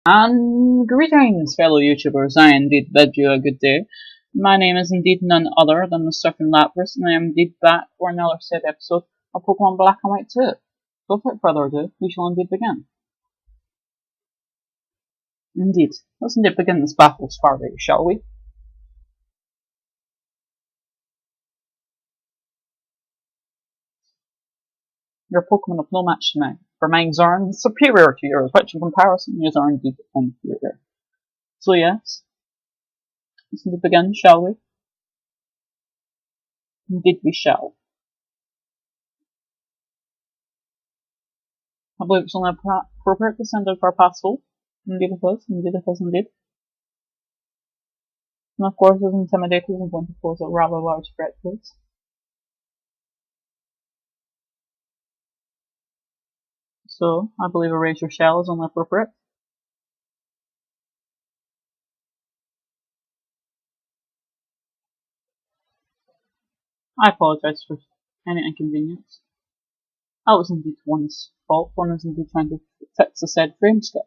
And greetings, fellow YouTubers. I indeed bid you a good day. My name is indeed none other than Mr. Lapras, and I am indeed back for another said episode of Pokémon Black and White 2. So without further ado, we shall indeed begin. Indeed. Let's indeed begin this battle, Sparky, shall we? Your Pokemon of no match to mine. For mine's are superior to yours, which in comparison yours are indeed inferior. So yes, let's indeed begin, shall we? Indeed we shall. I believe it's only appropriate to send out for a password. Indeed it is, indeed. And of course, as intimidators and going to pose a rather large threat to us. So, I believe a razor shell is only appropriate. I apologise for any inconvenience. That was indeed one's fault. One is indeed trying to fix the said frame skip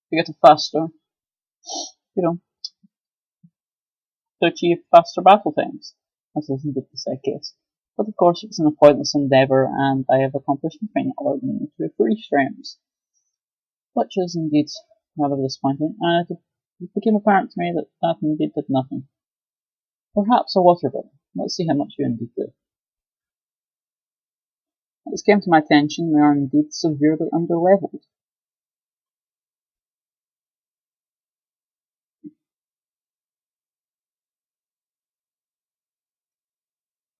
to get it faster, to achieve faster battle times, as is indeed the said case. But of course, it's an pointless endeavour, and I have accomplished nothing other than to freeze frames, which is indeed rather disappointing, and it became apparent to me that that indeed did nothing. Perhaps a water bill. Let's see how much you indeed do. It came to my attention we are indeed severely underleveled.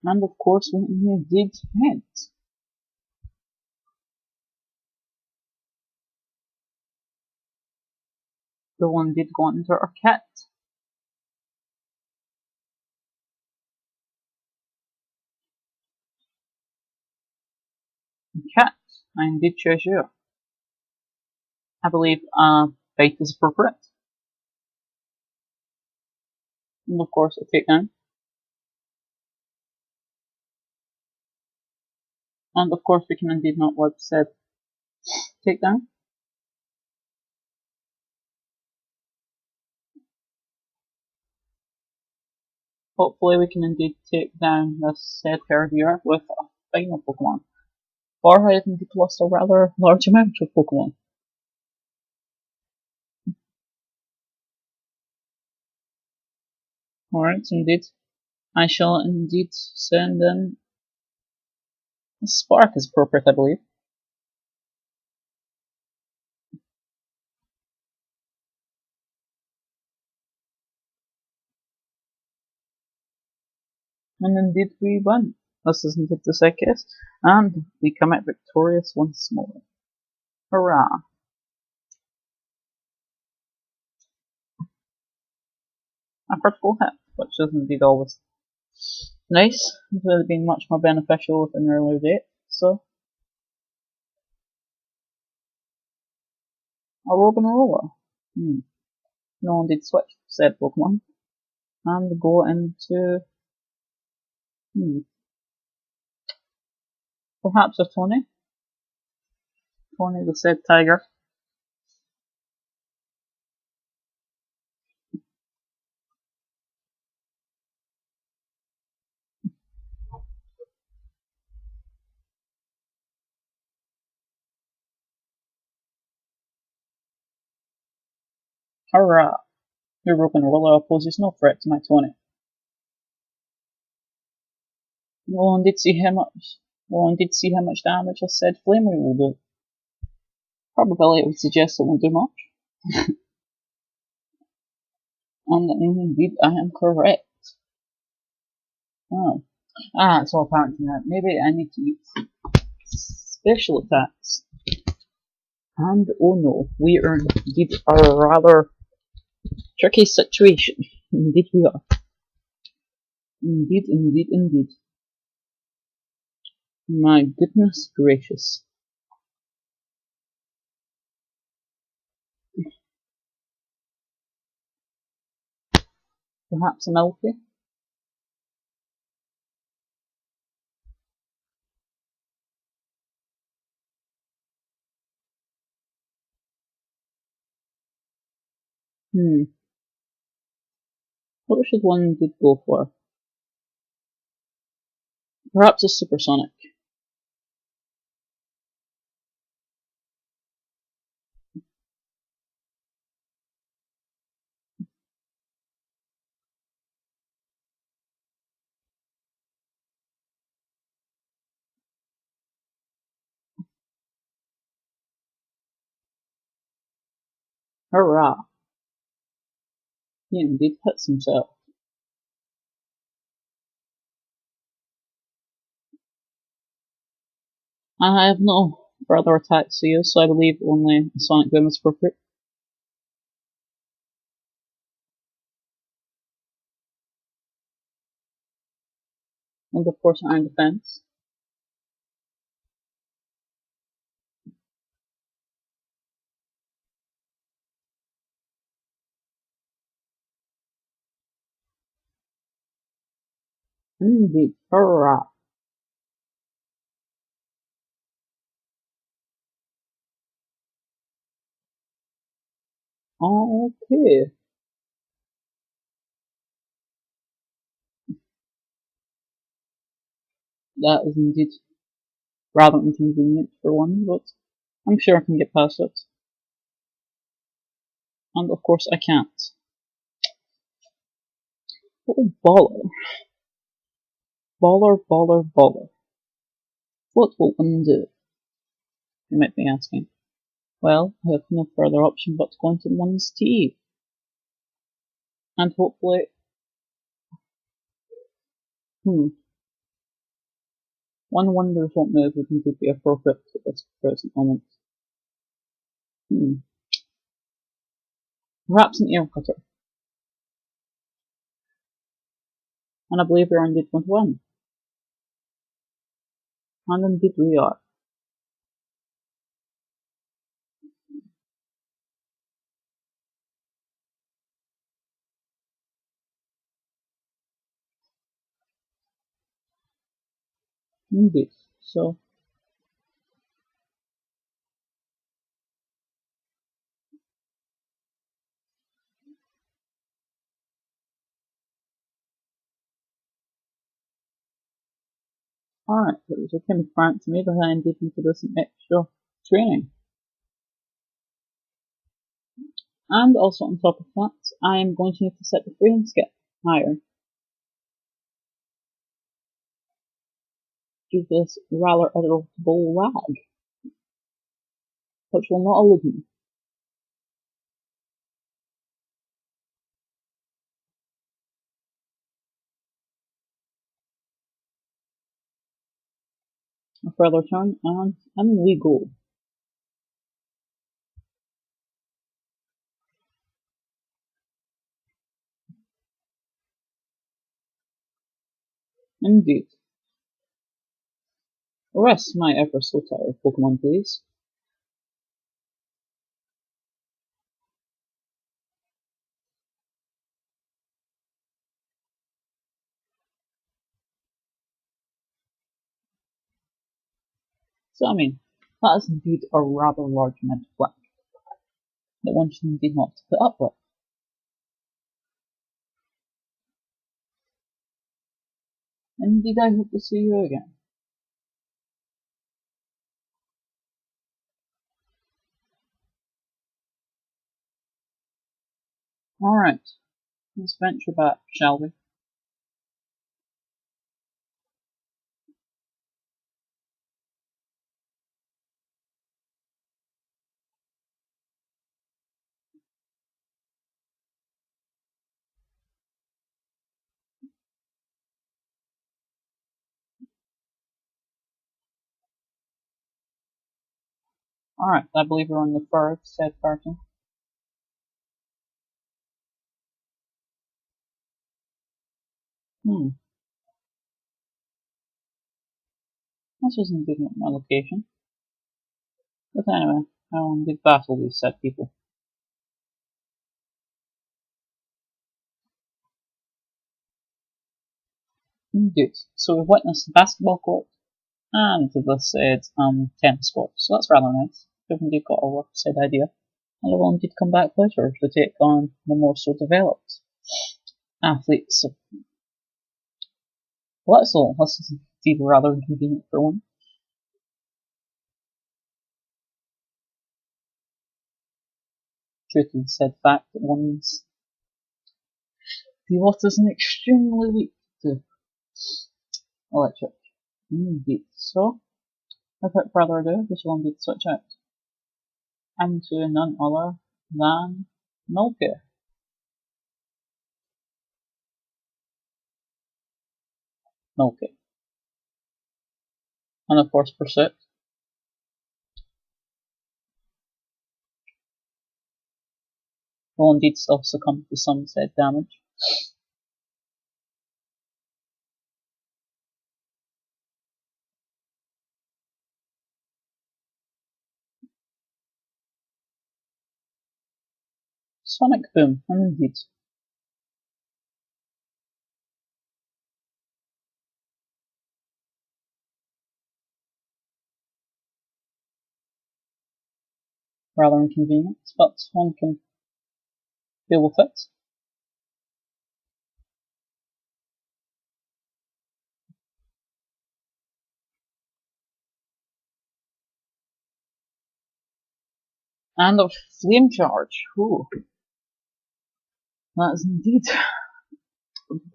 And of course we indeed hint. The one did go into our cat. Cat, I indeed choose you. I believe bait is appropriate. And of course a takedown. And of course we can indeed not let said takedown. Hopefully we can indeed take down this said Herdier with a final Pokemon. For I have indeed lost a rather large amount of Pokemon. Alright, indeed. I shall indeed send in a Spark is appropriate, I believe. And indeed we win. This is indeed the second case. And we come out victorious once more. Hurrah! A critical hit, which is indeed always nice. It would have been much more beneficial with an earlier date. So, a Robin Roller. No, indeed switch said Pokemon. And go into perhaps a Tony. Tony the said tiger. Hurrah! Your Robin Roller poses no threat to my Tony. We'll indeed see how much damage a said Flame Wheel will do. Probability would suggest it won't do much. And indeed I am correct. Oh. It's all apparent to me. Maybe I need to use special attacks. And oh no, we are indeed a rather tricky situation. Indeed we are. Indeed. My goodness gracious. Perhaps a Milky? What should one did go for? Perhaps a supersonic. Hurrah! He indeed hits himself. I have no further attacks to use, so I believe only a sonic boom is appropriate. And of course iron defense. Indeed, hurrah! Okay, that is indeed rather inconvenient for one, but I'm sure I can get past it. And of course I can't. Oh, baller. Baller, baller, baller. What will one do? You might be asking. Well, I have no further option but to go into one's teeth. And hopefully, one wonders what move would indeed be appropriate at this present moment. Perhaps an ear cutter. And I believe we are indeed going to win. And indeed we are. Indeed. So, alright, it was a kind of prank to me, but I indeed need to do some extra training. And also on top of that, I am going to need to set the frame skip higher. Due to this rather irritable lag, which will not elude me. A further turn, and in we go. Indeed. Rest my ever so tired Pokemon, please. So, I mean, that is indeed a rather large amount of black that one should indeed not put up with. Indeed, I hope to see you again. Alright, let's venture back, shall we? Alright, I believe we're on the third said person. This was indeed not my location. But anyway, I will indeed battle these said people. Indeed. So we've witnessed the basketball court and the said tennis court. So that's rather nice. We've indeed got a work said idea. and it will indeed come back later to take on the more so developed athletes. Well, that's all. This is indeed rather inconvenient for one. Due to the said fact that one's pivot is extremely weak to electric. Indeed. So, without further ado, we shall indeed switch out into none other than Milky. And of course Pursuit. Will indeed still succumb to some said damage. Sonic Boom, indeed. Rather inconvenient, but one can deal with it. And a Flame Charge. Ooh. That is indeed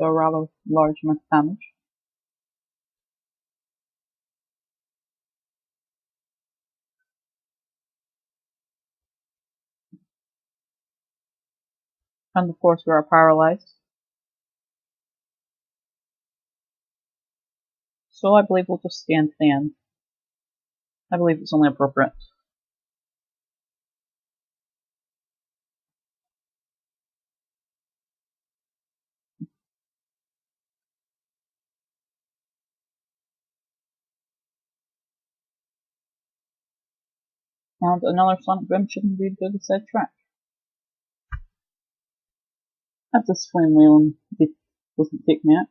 a rather large amount of damage. And of course we are paralyzed. So I believe we'll just stand to the end. I believe it's only appropriate. And another Sonic Boom should indeed do the said track. If this Flame Wheel doesn't take me out,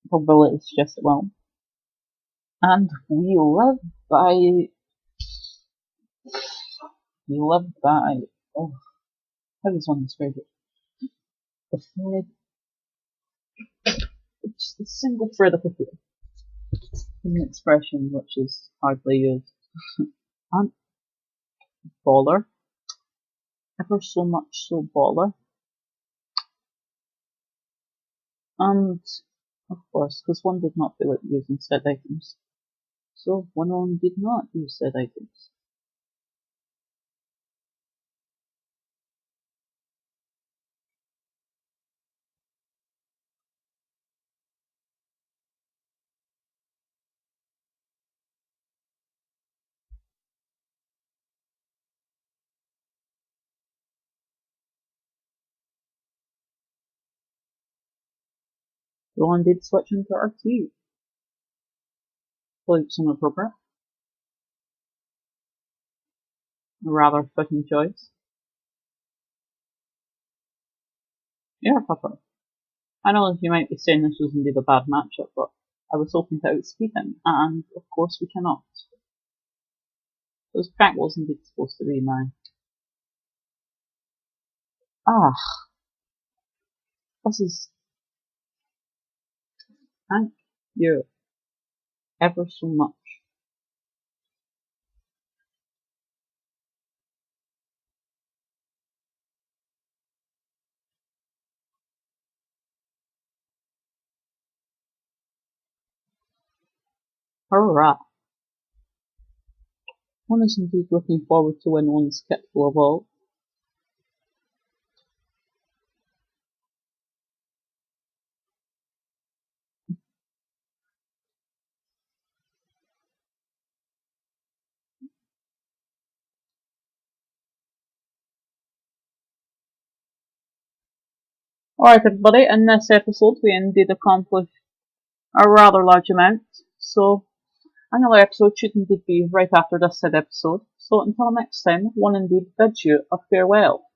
the probability is just it will. And we live by, oh, how does one describe it? The thread, it's the single thread of a thread. An expression which is hardly used. And baller, ever so much so baller. And of course, because one did not feel like using said items, so one did not use said items. So one did switch into RT. Believe it's inappropriate. A rather fitting choice. Yeah, Papa. I know you might be saying this was indeed a bad matchup, but I was hoping to outspeed him, and of course we cannot. Because Crack was indeed supposed to be my... Ah, this is... Thank you ever so much. Hurrah! One is indeed looking forward to when one's kit will evolve. Alright everybody, in this episode we indeed accomplished a rather large amount, so another episode should indeed be right after this said episode. So until next time, one indeed bids you a farewell.